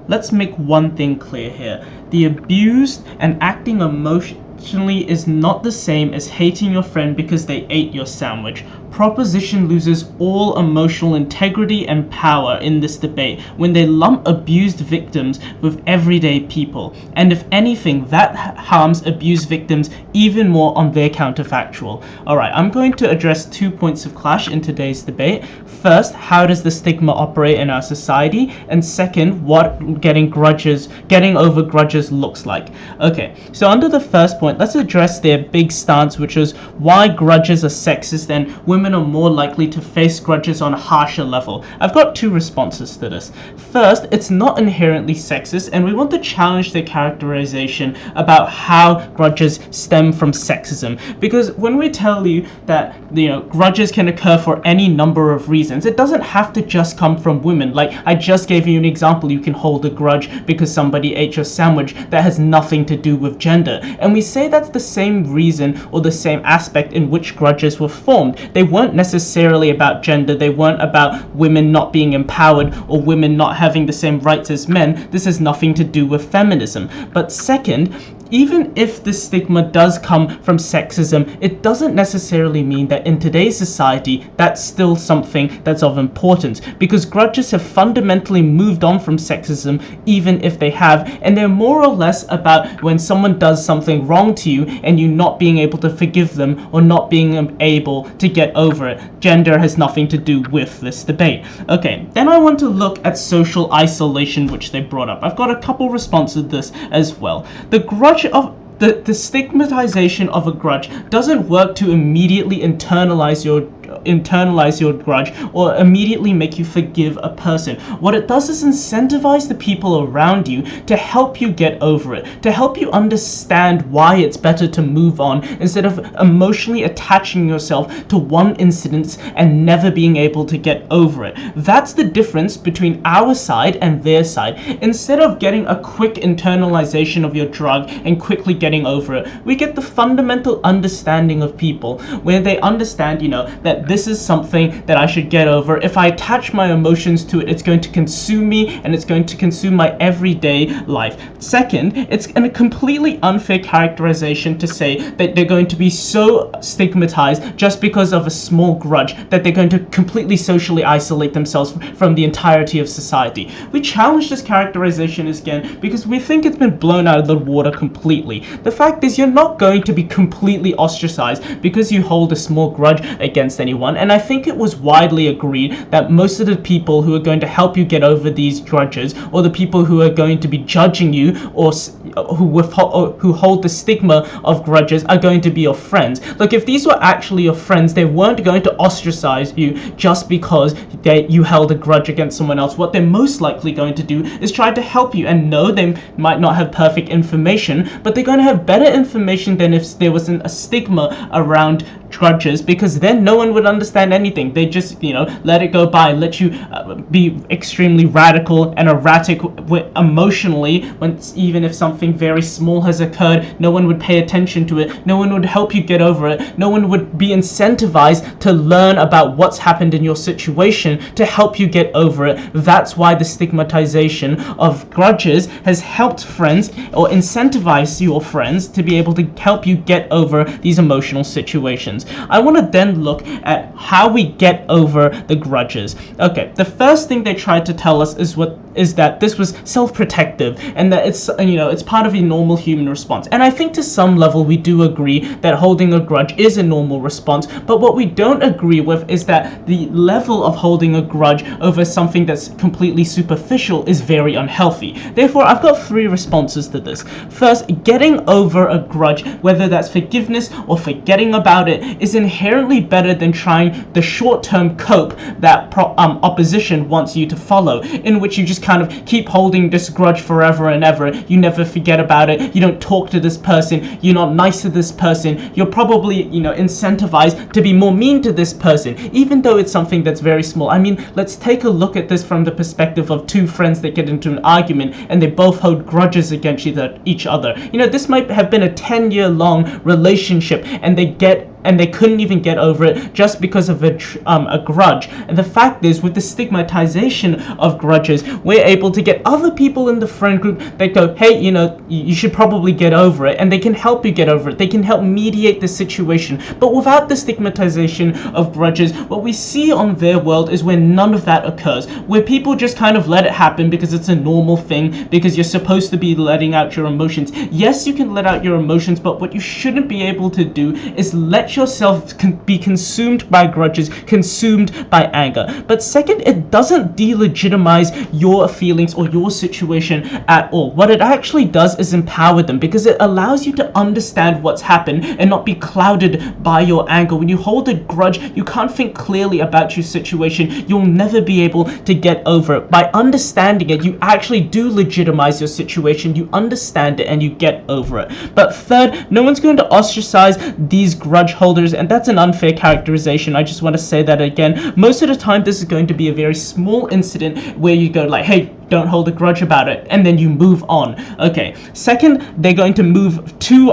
let's make one thing clear here. The abused and acting emotionally is not the same as hating your friend because they ate your sandwich. Proposition loses all emotional integrity and power in this debate when they lump abused victims with everyday people, and if anything, that harms abused victims even more on their counterfactual. Alright, I'm going to address 2 points of clash in today's debate. First, how does the stigma operate in our society? And second, what getting over grudges looks like. Okay, so under the first point, let's address their big stance, which is why grudges are sexist and women are more likely to face grudges on a harsher level. I've got two responses to this. First, it's not inherently sexist, and we want to challenge the characterization about how grudges stem from sexism. Because when we tell you that, grudges can occur for any number of reasons, it doesn't have to just come from women. Like, I just gave you an example. You can hold a grudge because somebody ate your sandwich. That has nothing to do with gender. And we say that's the same reason or the same aspect in which grudges were formed. They weren't necessarily about gender. They weren't about women not being empowered or women not having the same rights as men. This has nothing to do with feminism. But second, even if the stigma does come from sexism, it doesn't necessarily mean that in today's society that's still something that's of importance, because grudges have fundamentally moved on from sexism, even if they have, and they're more or less about when someone does something wrong to you and you not being able to forgive them or not being able to get over it. Gender has nothing to do with this debate. Okay, then I want to look at social isolation, which they brought up. I've got a couple responses to this as well. The stigmatization of a grudge doesn't work to immediately internalize your grudge or immediately make you forgive a person. What it does is incentivize the people around you to help you get over it, to help you understand why it's better to move on instead of emotionally attaching yourself to one incident and never being able to get over it. That's the difference between our side and their side. Instead of getting a quick internalization of your drug and quickly getting over it, we get the fundamental understanding of people where they understand, that this is something that I should get over. If I attach my emotions to it, it's going to consume me and it's going to consume my everyday life. Second, it's a completely unfair characterization to say that they're going to be so stigmatized just because of a small grudge that they're going to completely socially isolate themselves from the entirety of society. We challenge this characterization again because we think it's been blown out of the water completely. The fact is, you're not going to be completely ostracized because you hold a small grudge against anyone, and I think it was widely agreed that most of the people who are going to help you get over these grudges, or the people who are going to be judging you or who hold the stigma of grudges, are going to be your friends. Look, if these were actually your friends, they weren't going to ostracize you just because you held a grudge against someone else. What they're most likely going to do is try to help you, and no, they might not have perfect information, but they're going to have better information than if there wasn't a stigma around grudges, because then no one would understand anything. They just, let it go by, let you be extremely radical and erratic emotionally, even if something very small has occurred. No one would pay attention to it. No one would help you get over it. No one would be incentivized to learn about what's happened in your situation to help you get over it. That's why the stigmatization of grudges has helped friends, or incentivized your friends to be able to help you get over these emotional situations. I want to then look at how we get over the grudges. Okay, the first thing they tried to tell us is that this was self-protective, and that it's part of a normal human response. And I think to some level we do agree that holding a grudge is a normal response, but what we don't agree with is that the level of holding a grudge over something that's completely superficial is very unhealthy. Therefore, I've got three responses to this. First, getting over a grudge, whether that's forgiveness or forgetting about it, is inherently better than trying the short-term cope that opposition wants you to follow, in which you just kind of keep holding this grudge forever and ever. You never forget about it. You don't talk to this person. You're not nice to this person. You're probably, incentivized to be more mean to this person, even though it's something that's very small. I mean, let's take a look at this from the perspective of two friends that get into an argument and they both hold grudges against each other. This might have been a 10-year long relationship, and they get and they couldn't even get over it just because of a grudge. And the fact is, with the stigmatization of grudges, we're able to get other people in the friend group that go, hey, you should probably get over it, and they can help you get over it. They can help mediate the situation. But without the stigmatization of grudges, what we see on their world is where none of that occurs, where people just kind of let it happen because it's a normal thing, because you're supposed to be letting out your emotions. Yes, you can let out your emotions, but what you shouldn't be able to do is let yourself be consumed by grudges, consumed by anger. But second, it doesn't delegitimize your feelings or your situation at all. What it actually does is empower them, because it allows you to understand what's happened and not be clouded by your anger. When you hold a grudge, you can't think clearly about your situation. You'll never be able to get over it. By understanding it, you actually do legitimize your situation. You understand it and you get over it. But third, no one's going to ostracize these grudge holders, and that's an unfair characterization. I just want to say that again. Most of the time, this is going to be a very small incident where you go like, hey, don't hold a grudge about it, and then you move on. Okay. Second, they're going to move too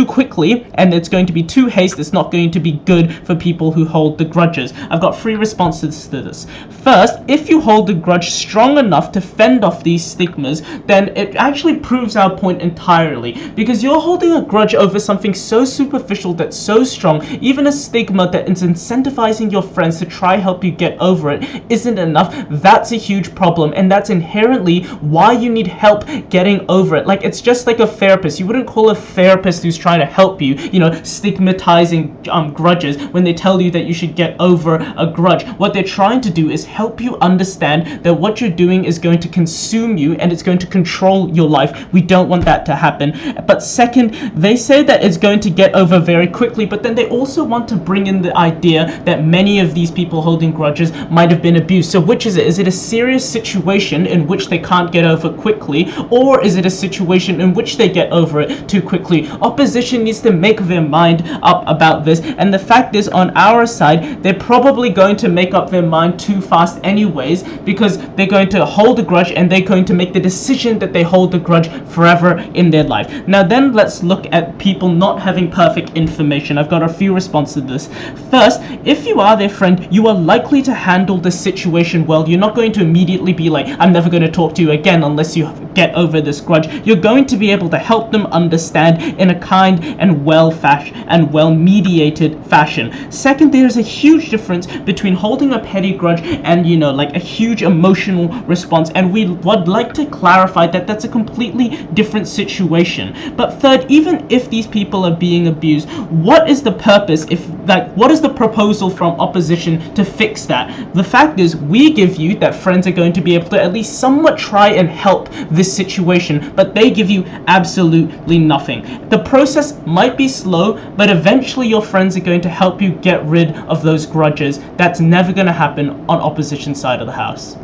quickly, and it's going to be too haste. It's not going to be good for people who hold the grudges. I've got 3 responses to this. First, if you hold the grudge strong enough to fend off these stigmas, then it actually proves our point entirely, because you're holding a grudge over something so superficial that's so strong. Even a stigma that is incentivizing your friends to try help you get over it isn't enough. That's a huge problem, and that's inherently why you need help getting over it. Like, it's just like a therapist. You wouldn't call a therapist who's trying to help you, stigmatizing grudges when they tell you that you should get over a grudge. What they're trying to do is help you understand that what you're doing is going to consume you and it's going to control your life. We don't want that to happen. But second, they say that it's going to get over very quickly, but then they also want to bring in the idea that many of these people holding grudges might have been abused. So which is it? Is it a serious situation in which they can't get over quickly, or is it a situation in which they get over it too quickly? Opposition needs to make their mind up about this, and the fact is, on our side, they're probably going to make up their mind too fast anyways, because they're going to hold a grudge and they're going to make the decision that they hold the grudge forever in their life. Now then, let's look at people not having perfect information. I've got a few responses to this. First, if you are their friend, you are likely to handle the situation well. You're not going to immediately be like, I'm never going to talk to you again unless you get over this grudge. You're going to be able to help them understand in a kind and well mediated fashion. Second, there's a huge difference between holding a petty grudge and like a huge emotional response, and we would like to clarify that that's a completely different situation. But third, even if these people are being abused, what is the purpose? What is the proposal from opposition to fix that? The fact is, we give you that friends are going to be able to at least somewhat try and help this situation, but they give you absolutely nothing. The process might be slow, but eventually your friends are going to help you get rid of those grudges. That's never going to happen on opposition side of the house.